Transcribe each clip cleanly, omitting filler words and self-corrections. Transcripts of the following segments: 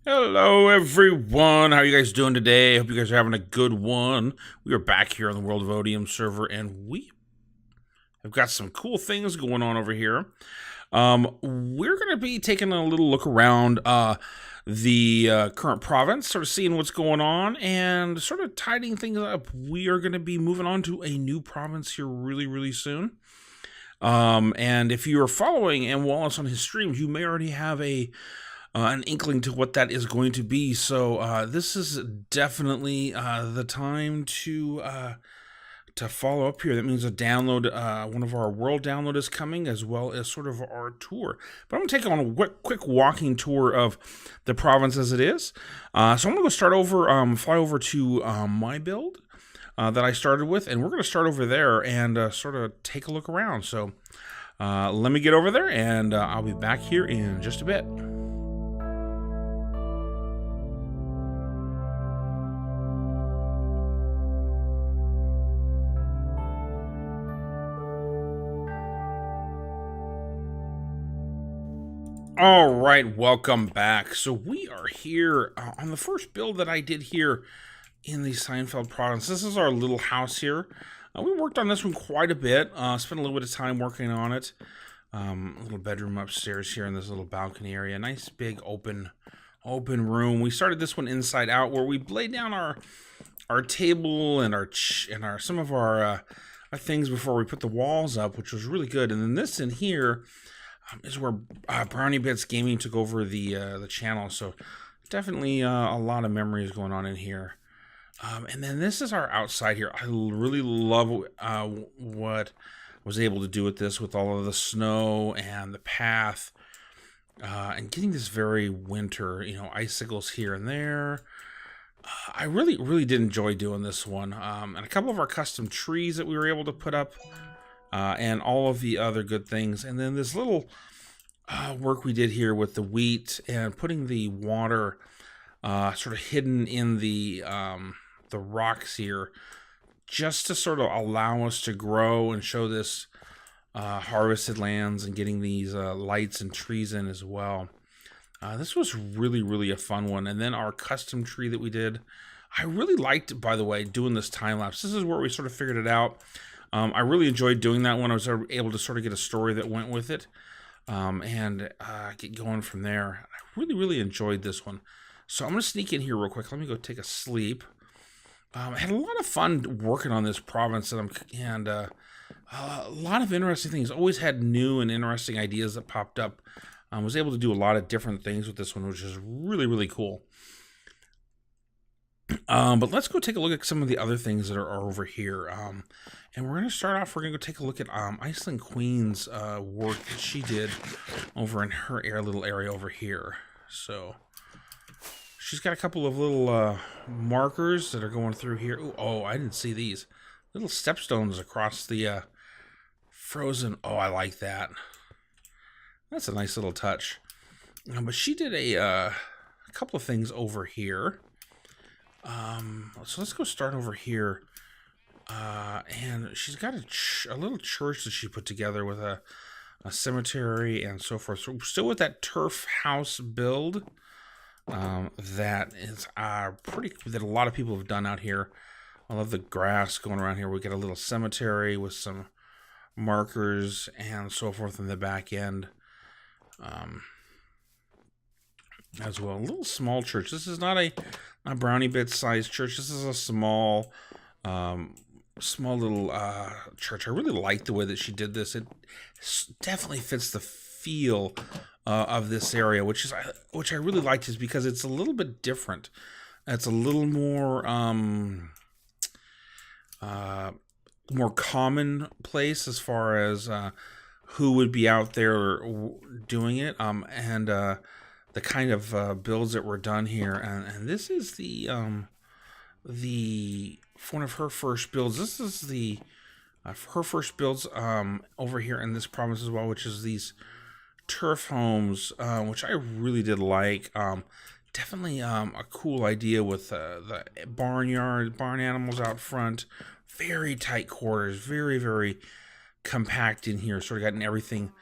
Hello, everyone. How are you guys doing today? Hope you guys are having a good one. We are back here on the World of Otium server, and we have got some cool things going on over here. We're going to be taking a little look around the current province, sort of seeing what's going on, and sort of tidying things up. We are going to be moving on to a new province here really soon. And if you are following Wallace on his streams, you may already have an inkling to what that is going to be. So this is definitely the time to follow up here. That means a download, one of our world download is coming, as well as sort of our tour. But I'm going to take on a quick walking tour of the province as it is. So I'm going to go start over, fly over to my build that I started with, and we're going to start over there and sort of take a look around. So let me get over there, and I'll be back here in just a bit. All right, welcome back. So we are here on the first build that I did here in the Seinfeld province. This is our little house here. We worked on this one quite a bit. Spent a little bit of time working on it. A little bedroom upstairs here in this little balcony area. Nice big open room. We started this one inside out, where we laid down our table and some of our things before we put the walls up, which was really good. And then this in here is where BrownieBits Gaming took over the channel. So definitely a lot of memories going on in here. And then this is our outside here. I really love what I was able to do with this, with all of the snow and the path, and getting this very winter, icicles here and there. I really did enjoy doing this one, and a couple of our custom trees that we were able to put up, and all of the other good things. And then this little work we did here with the wheat and putting the water sort of hidden in the rocks here, just to sort of allow us to grow and show this harvested lands, and getting these lights and trees in as well. This was really a fun one. And then our custom tree that we did, I really liked, by the way, doing this time lapse. This is where we sort of figured it out. I really enjoyed doing that one. I was able to sort of get a story that went with it, and get going from there. I really enjoyed this one. So I'm going to sneak in here real quick. Let me go take a sleep. I had a lot of fun working on this province, and a lot of interesting things. Always had new and interesting ideas that popped up. I was able to do a lot of different things with this one, which is really cool. But let's go take a look at some of the other things that are over here. And we're going to start off, we're going to go take a look at Iceland Queen's work that she did over in her little area over here. So she's got a couple of little markers that are going through here. Ooh, oh, I didn't see these. Little stepstones across the frozen. Oh, I like that. That's a nice little touch. But she did a couple of things over here. So let's go start over here. And she's got a little church that she put together with a cemetery and so forth. So still with that turf house build that is that a lot of people have done out here. I love the grass going around here. We get a little cemetery with some markers and so forth in the back end. As well, a little small church. This is not a BrownieBits sized church. This is a small little church. I really like the way that she did this. It definitely fits the feel of this area, which I really liked, is because it's a little bit different. It's a little more commonplace as far as who would be out there doing it, and the kind of builds that were done here. And this is the one of her first builds. This is the her first builds over here in this province as well, which is these turf homes, which I really did like. Definitely a cool idea with the barn animals out front. Very tight quarters, very compact in here. Sort of gotten everything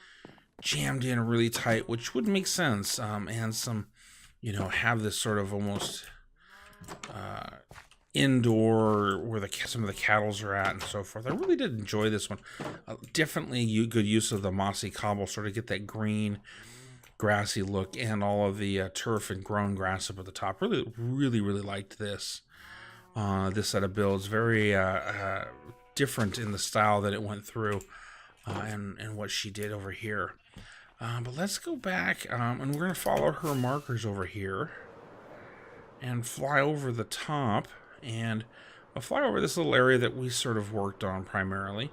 jammed in really tight, which would make sense. And some you know, have this sort of almost indoor where some of the cattles are at and so forth. I really did enjoy this one. Definitely good use of the mossy cobble, sort of get that green, grassy look, and all of the turf and grown grass up at the top. Really liked this. This set of builds, very different in the style that it went through, and what she did over here. But let's go back, and we're going to follow her markers over here and fly over the top, and I'll fly over this little area that we sort of worked on primarily,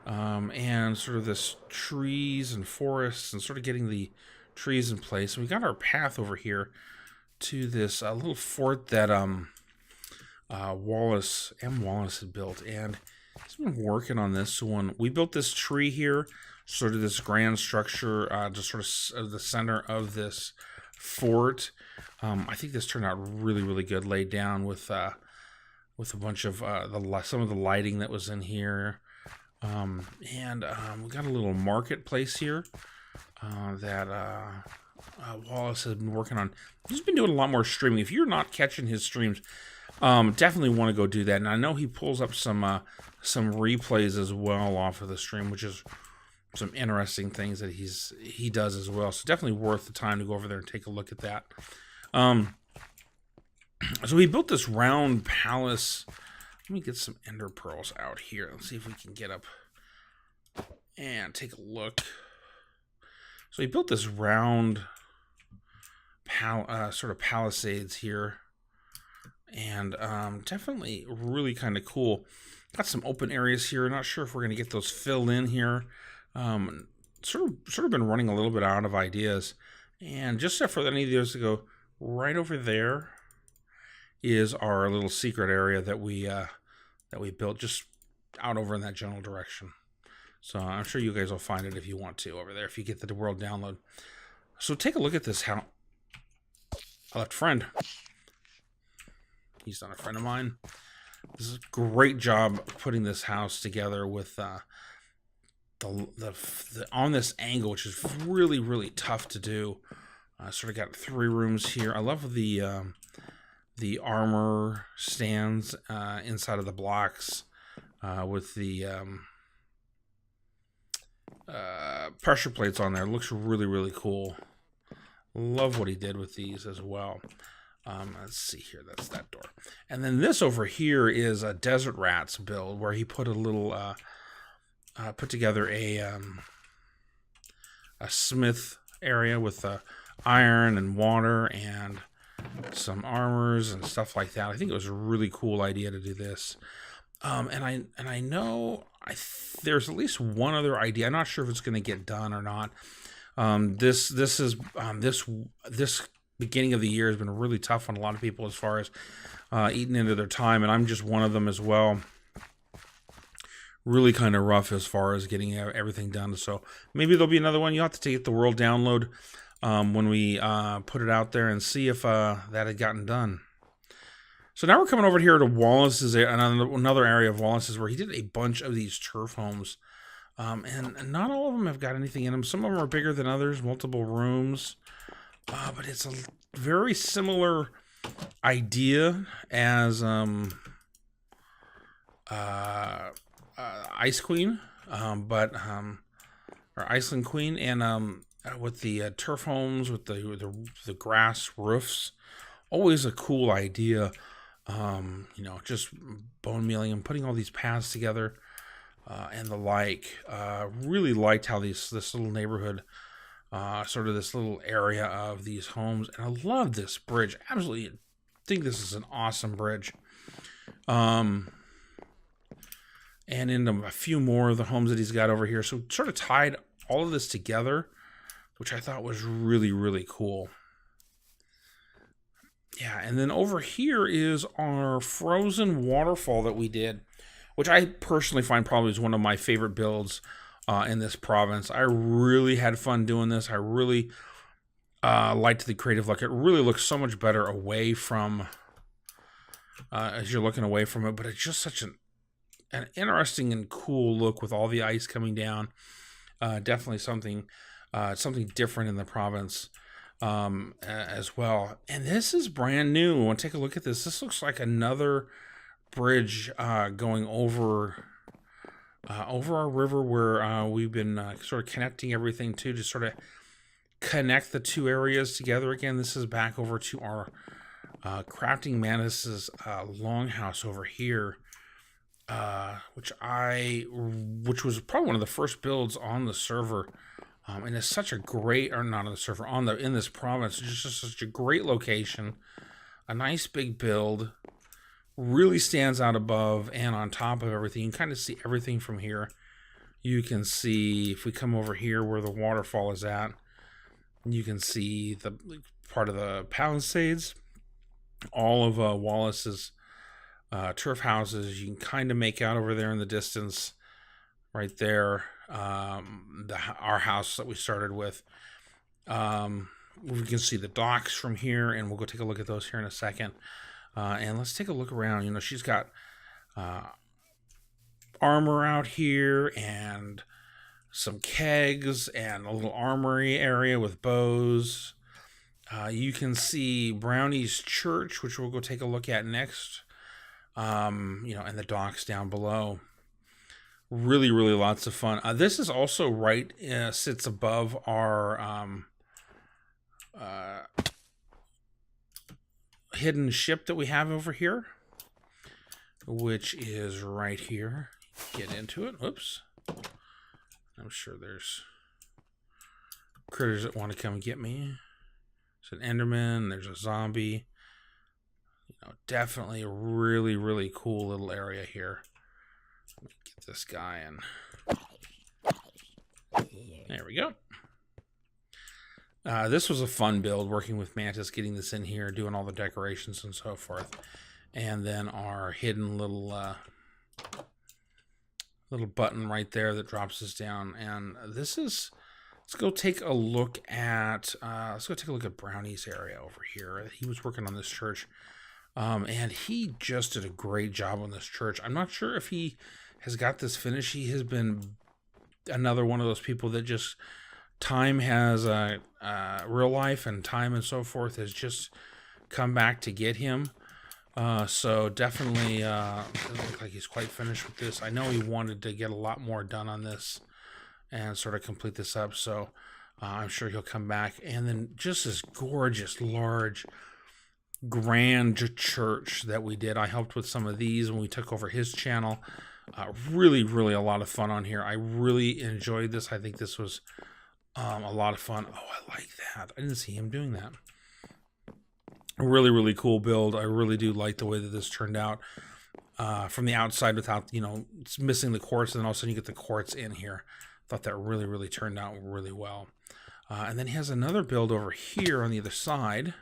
and sort of this trees and forests and sort of getting the trees in place. We got our path over here to this little fort that Wallace had built, and he's been working on this. So when we built this tree here, sort of this grand structure, just sort of the center of this fort, I think this turned out really good, laid down with a bunch of some of the lighting that was in here, and we got a little marketplace here that Wallace has been working on. He's been doing a lot more streaming. If you're not catching his streams, definitely want to go do that. And I know he pulls up some replays as well off of the stream, which is some interesting things that he does as well. So definitely worth the time to go over there and take a look at that. So we built this round palace. Let me get some ender pearls out here. Let's see if we can get up and take a look. So he built this round sort of palisades here, and definitely really kind of cool. Got some open areas here. Not sure if we're going to get those filled in here. Sort of been running a little bit out of ideas, and just for any of those to go right over there is our little secret area that we built just out over in that general direction. So I'm sure you guys will find it if you want to over there, if you get the world download. So take a look at this house. I left a friend. He's not a friend of mine. This is a great job putting this house together with the on this angle, which is really tough to do. Sort of got 3 rooms here. I love the armor stands inside of the blocks with the pressure plates on there. It looks really cool. Love what he did with these as well. Let's see here. That's that door. And then this over here is a Desert Rats build where he put a little put together a smith area with iron and water and some armors and stuff like that. I think it was a really cool idea to do this. And I know there's at least one other idea. I'm not sure if it's going to get done or not. This beginning of the year has been really tough on a lot of people as far as eating into their time, and I'm just one of them as well. Really kind of rough as far as getting everything done. So maybe there'll be another one. You'll have to take the world download when we put it out there and see if that had gotten done. So now we're coming over here to Wallace's, another area of Wallace's where he did a bunch of these turf homes. And not all of them have got anything in them. Some of them are bigger than others, multiple rooms. But it's a very similar idea as Ice Queen, or Iceland Queen, and with the turf homes with the grass roofs. Always a cool idea. Just bone mealing and putting all these paths together, and the like. Really liked how this little neighborhood, sort of this little area of these homes, and I love this bridge. Absolutely think this is an awesome bridge. And in a few more of the homes that he's got over here. So sort of tied all of this together, which I thought was really cool. Yeah, and then over here is our frozen waterfall that we did, which I personally find probably is one of my favorite builds in this province. I really had fun doing this. I really liked the creative look. It really looks so much better away from, as you're looking away from it, but it's just such an interesting and cool look with all the ice coming down. Definitely something different in the province. as well. And this is brand new. I want to take a look at this. This looks like another bridge going over our river, where we've been sort of connecting everything to sort of connect the two areas together again. This is back over to our CraftingMantis' longhouse over here, which was probably one of the first builds on the server. And it's such a great, or not on the server, in this province. It's just such a great location, a nice big build, really stands out above and on top of everything. You can kind of see everything from here. You can see, if we come over here where the waterfall is at, you can see the part of the Palisades, all of Wallace's turf houses. You can kind of make out over there in the distance, right there, our house that we started with. We can see the docks from here, and we'll go take a look at those here in a second. And let's take a look around. You know, she's got armor out here, and some kegs, and a little armory area with bows. You can see Brownie's church, which we'll go take a look at next. You know, and the docks down below. Really, really lots of fun. This is also sits above our hidden ship that we have over here, which is right here. Get into it. Oops. I'm sure there's critters that want to come get me. There's an Enderman. There's a zombie. You know, definitely a really, really cool little area here. Let me get this guy in. There we go. This was a fun build, working with Mantis, getting this in here, doing all the decorations and so forth. And then our hidden little button right there that drops us down. And this is, let's go take a look at Brownie's area over here. He was working on this church, and he just did a great job on this church. I'm not sure if he has got this finished. He has been another one of those people that just, time has real life and time and so forth has just come back to get him. So definitely doesn't look like he's quite finished with this. I know he wanted to get a lot more done on this and sort of complete this up. So I'm sure he'll come back. And then just this gorgeous, large, grand church that we did. I helped with some of these when we took over his channel. Really, really a lot of fun on here. I really enjoyed this. I think this was a lot of fun. Oh, I like that. I didn't see him doing that. A really, really cool build. I really do like the way that this turned out from the outside, without, you know, it's missing the quartz, and then all of a sudden you get the quartz in here. Thought that really, really turned out really well. And then he has another build over here on the other side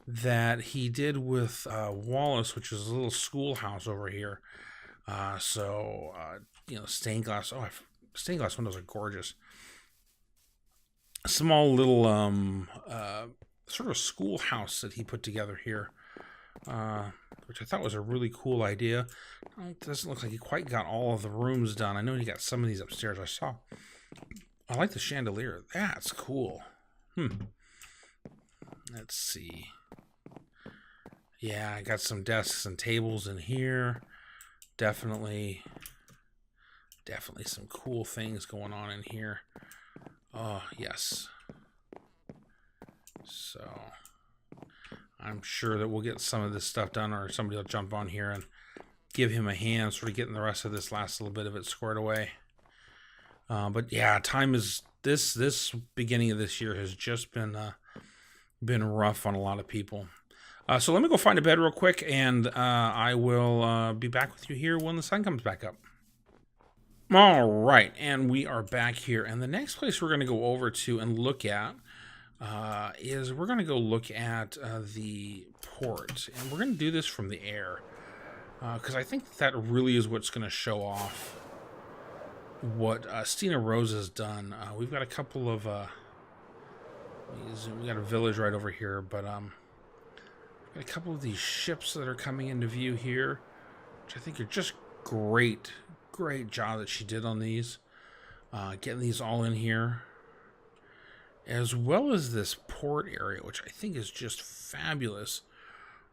that he did with Wallace, which is a little schoolhouse over here. You know, stained glass. Oh, stained glass windows are gorgeous. Small little sort of schoolhouse that he put together here, which I thought was a really cool idea. It doesn't look like he quite got all of the rooms done. I know he got some of these upstairs. I like the chandelier. That's cool. Let's see. Yeah, I got some desks and tables in here. Definitely some cool things going on in here. Oh, yes. So I'm sure that we'll get some of this stuff done, or somebody will jump on here and give him a hand, sort of getting the rest of this last little bit of it squared away. But yeah, time is this beginning of this year has just been rough on a lot of people. So let me go find a bed real quick, and I will be back with you here when the sun comes back up. All right, and we are back here, and the next place we're going to go over to and look at is we're going to go look at the port, and we're going to do this from the air, because I think that really is what's going to show off what StinaRose has done. We've got a couple of we got a village right over here, but got a couple of these ships that are coming into view here, which I think are just great job that she did on these, getting these all in here. as well as this port area, which I think is just fabulous,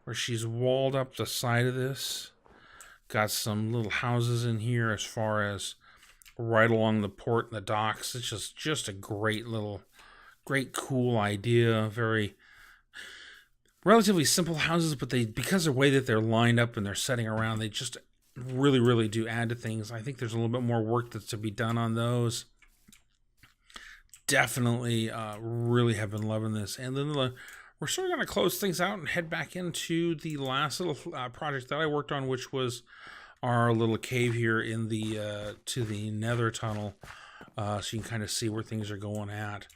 where she's walled up the side of this. Got some little houses in here as far as right along the port and the docks. It's just a great cool idea. Very relatively simple houses, but because of the way that they're lined up and they're setting around, they just really do add to things. I think there's a little bit more work that's to be done on those. Definitely really have been loving this. And then we're sort of going to close things out and head back into the last little project that I worked on, which was our little cave here in the to the nether tunnel, so you can kind of see where things are going at.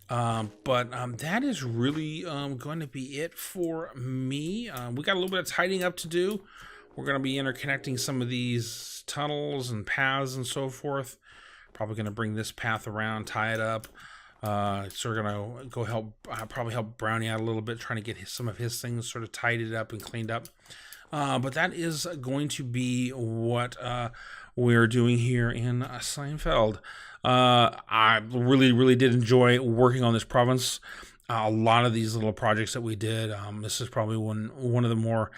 But that is really going to be it for me. We got a little bit of tidying up to do. We're going to be interconnecting some of these tunnels and paths and so forth. Probably going to bring this path around, tie it up. So we're going to go probably help Brownie out a little bit, trying to get some of his things sort of tidied up and cleaned up. But that is going to be what we're doing here in Seinfeld. I really did enjoy working on this province. A lot of these little projects that we did, this is probably one of the more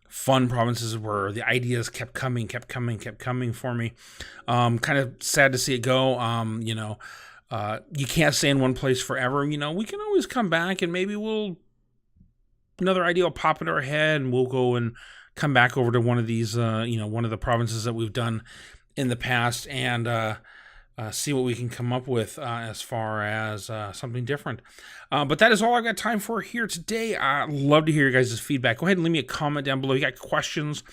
fun provinces where the ideas kept coming for me. Kind of sad to see it go. You can't stay in one place forever. We can always come back and maybe another idea will pop into our head and we'll go and come back over to one of these, one of the provinces that we've done in the past and see what we can come up with as far as something different. But that is all I've got time for here today. I'd love to hear your guys' feedback. Go ahead and leave me a comment down below. You got questions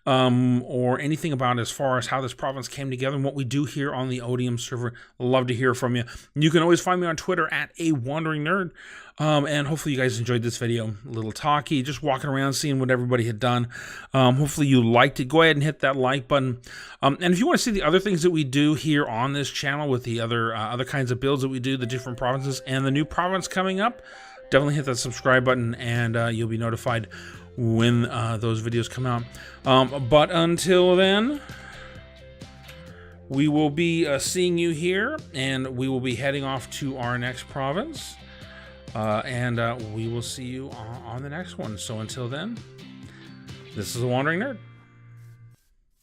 or anything about as far as how this province came together and what we do here on the Otium server. Love to hear from you. You can always find me on Twitter at @AWanderingNerd. And hopefully you guys enjoyed this video. A little talky, just walking around seeing what everybody had done. Hopefully you liked it. Go ahead and hit that like button. And if you want to see the other things that we do here on this channel with the other kinds of builds that we do, the different provinces and the new province coming up, definitely hit that subscribe button and you'll be notified when those videos come out. But until then, we will be seeing you here, and we will be heading off to our next province. And we will see you on the next one. So until then, this is The Wandering Nerd.